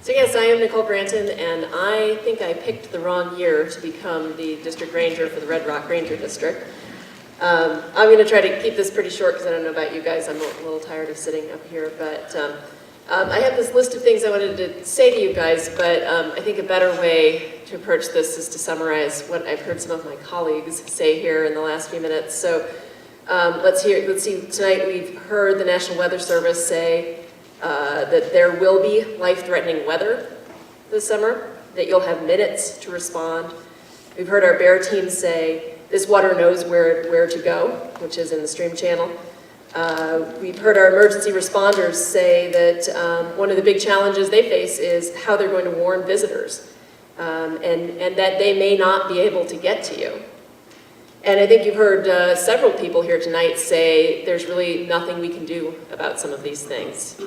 So yes, I am Nicole Branton, and I think I picked the wrong year to become the district ranger for the Red Rock Ranger District. I'm going to try to keep this pretty short because I don't know about you guys. I'm a little tired of sitting up here, but I have this list of things I wanted to say to you guys, but I think a better way to approach this is to summarize what I've heard some of my colleagues say here in the last few minutes. So let's see, tonight we've heard the National Weather Service say that there will be life-threatening weather this summer, that you'll have minutes to respond. We've heard our BAER team say this water knows where to go, which is in the stream channel. We've heard our emergency responders say that one of the big challenges they face is how they're going to warn visitors, and that they may not be able to get to you. And I think you've heard several people here tonight say there's really nothing we can do about some of these things.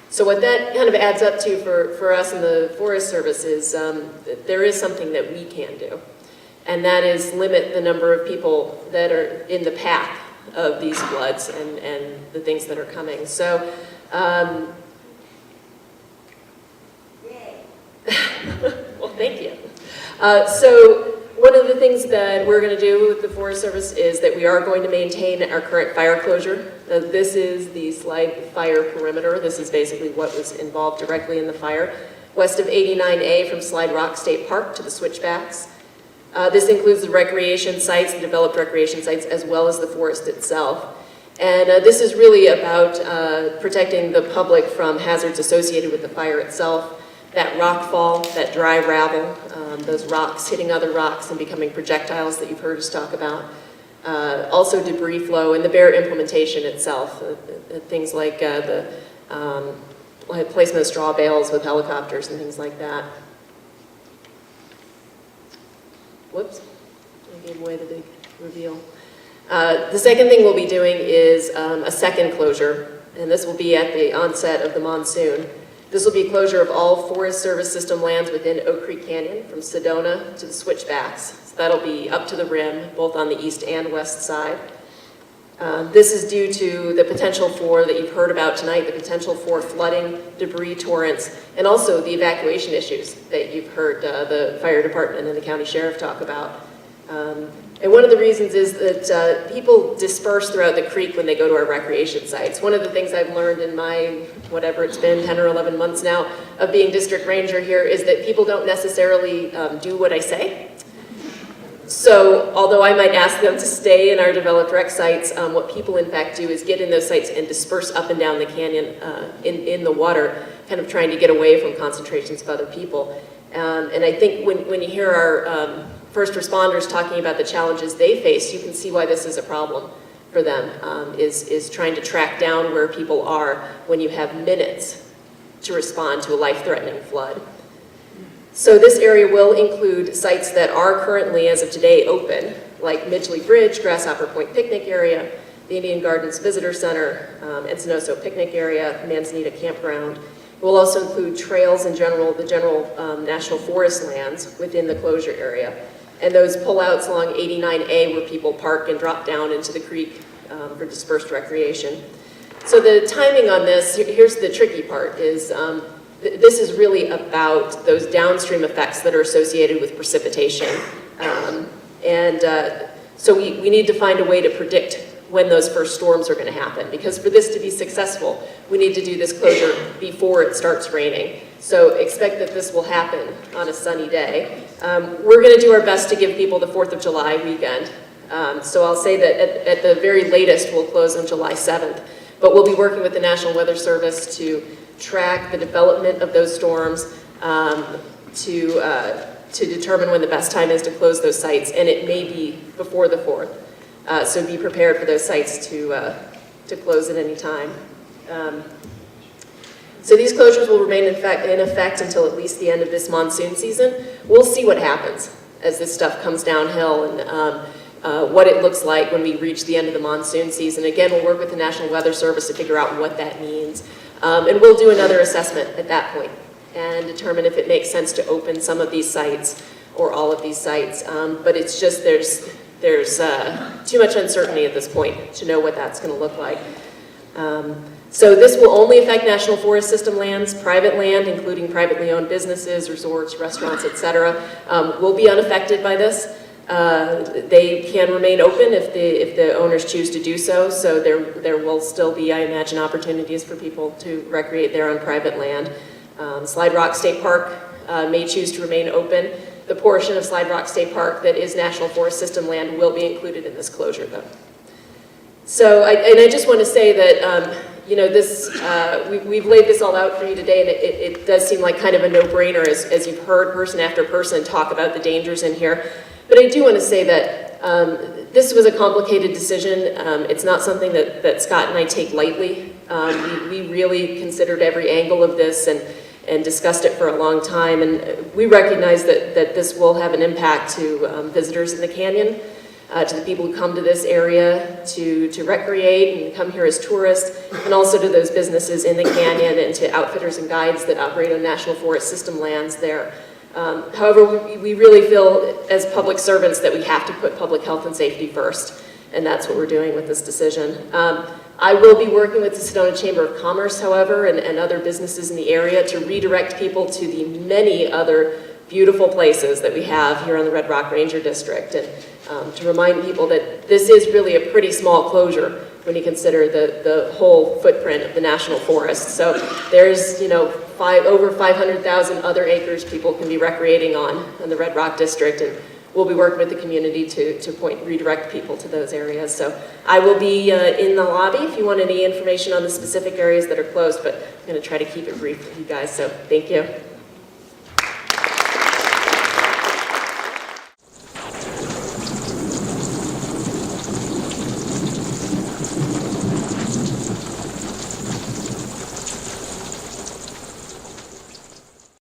So what that kind of adds up to for us in the Forest Service is that there is something that we can do, and that is limit the number of people that are in the path of these floods and the things that are coming. So, well, thank you. So one of the things that we're going to do with the Forest Service is that we are going to maintain our current fire closure. This is the slide fire perimeter. This is basically what was involved directly in the fire. West of 89A from Slide Rock State Park to the switchbacks. This includes the recreation sites, the developed recreation sites, as well as the forest itself. And this is really about protecting the public from hazards associated with the fire itself. That rock fall, that dry gravel, those rocks hitting other rocks and becoming projectiles that you've heard us talk about. Also debris flow and the BAER implementation itself, things like the placement of straw bales with helicopters and things like that. Whoops, I gave away the big reveal. The second thing we'll be doing is a second closure, and this will be at the onset of the monsoon. This will be closure of all Forest Service system lands within Oak Creek Canyon from Sedona to the switchbacks. So that'll be up to the rim, both on the east and west side. This is due to the potential for, that you've heard about tonight, the potential for flooding, debris torrents, and also the evacuation issues that you've heard the fire department and the county sheriff talk about. And one of the reasons is that people disperse throughout the creek when they go to our recreation sites. One of the things I've learned in my, whatever it's been, 10 or 11 months now of being district ranger here is that people don't necessarily do what I say. So although I might ask them to stay in our developed rec sites, what people in fact do is get in those sites and disperse up and down the canyon in the water, kind of trying to get away from concentrations of other people. And I think when you hear our first responders talking about the challenges they face, you can see why this is a problem for them, is trying to track down where people are when you have minutes to respond to a life-threatening flood. So this area will include sites that are currently, as of today, open, like Midgley Bridge, Grasshopper Point Picnic Area, the Indian Gardens Visitor Center, Encinoso Picnic Area, Manzanita Campground. It will also include trails in general, the general national forest lands within the closure area. And those pullouts along 89A where people park and drop down into the creek for dispersed recreation. So the timing on this, here's the tricky part, is this is really about those downstream effects that are associated with precipitation. So we need to find a way to predict when those first storms are going to happen, because for this to be successful, we need to do this closure before it starts raining. So expect that this will happen on a sunny day. We're going to do our best to give people the 4th of July weekend. So I'll say that at the very latest, we'll close on July 7th. But we'll be working with the National Weather Service to track the development of those storms, to determine when the best time is to close those sites, and it may be before the 4th. So be prepared for those sites to close at any time. So these closures will remain in effect until at least the end of this monsoon season. We'll see what happens as this stuff comes downhill and what it looks like when we reach the end of the monsoon season. Again, we'll work with the National Weather Service to figure out what that means. And we'll do another assessment at that point and determine if it makes sense to open some of these sites or all of these sites. But it's just there's too much uncertainty at this point to know what that's going to look like. So this will only affect National Forest System lands. Private land, including privately owned businesses, resorts, restaurants, etc., will be unaffected by this. They can remain open if the owners choose to do so. So there will still be, I imagine, opportunities for people to recreate there on private land. Slide Rock State Park may choose to remain open. The portion of Slide Rock State Park that is National Forest System land will be included in this closure, though. So, I just want to say that, you know, this, we've laid this all out for you today, and it does seem like kind of a no-brainer as you've heard person after person talk about the dangers in here. But I do want to say that this was a complicated decision. It's not something that Scott and I take lightly. We really considered every angle of this and discussed it for a long time. And we recognize that this will have an impact to visitors in the canyon, to the people who come to this area to recreate and come here as tourists, and also to those businesses in the canyon and to outfitters and guides that operate on National Forest System lands there. However, we really feel as public servants that we have to put public health and safety first, and that's what we're doing with this decision. I will be working with the Sedona Chamber of Commerce, however, and other businesses in the area to redirect people to the many other beautiful places that we have here on the Red Rock Ranger District, and to remind people that this is really a pretty small closure when you consider the whole footprint of the National Forest. So there's, you know, over 500,000 other acres people can be recreating on in the Red Rock District, and we'll be working with the community to redirect people to those areas. So I will be in the lobby if you want any information on the specific areas that are closed, but I'm going to try to keep it brief with you guys, so thank you.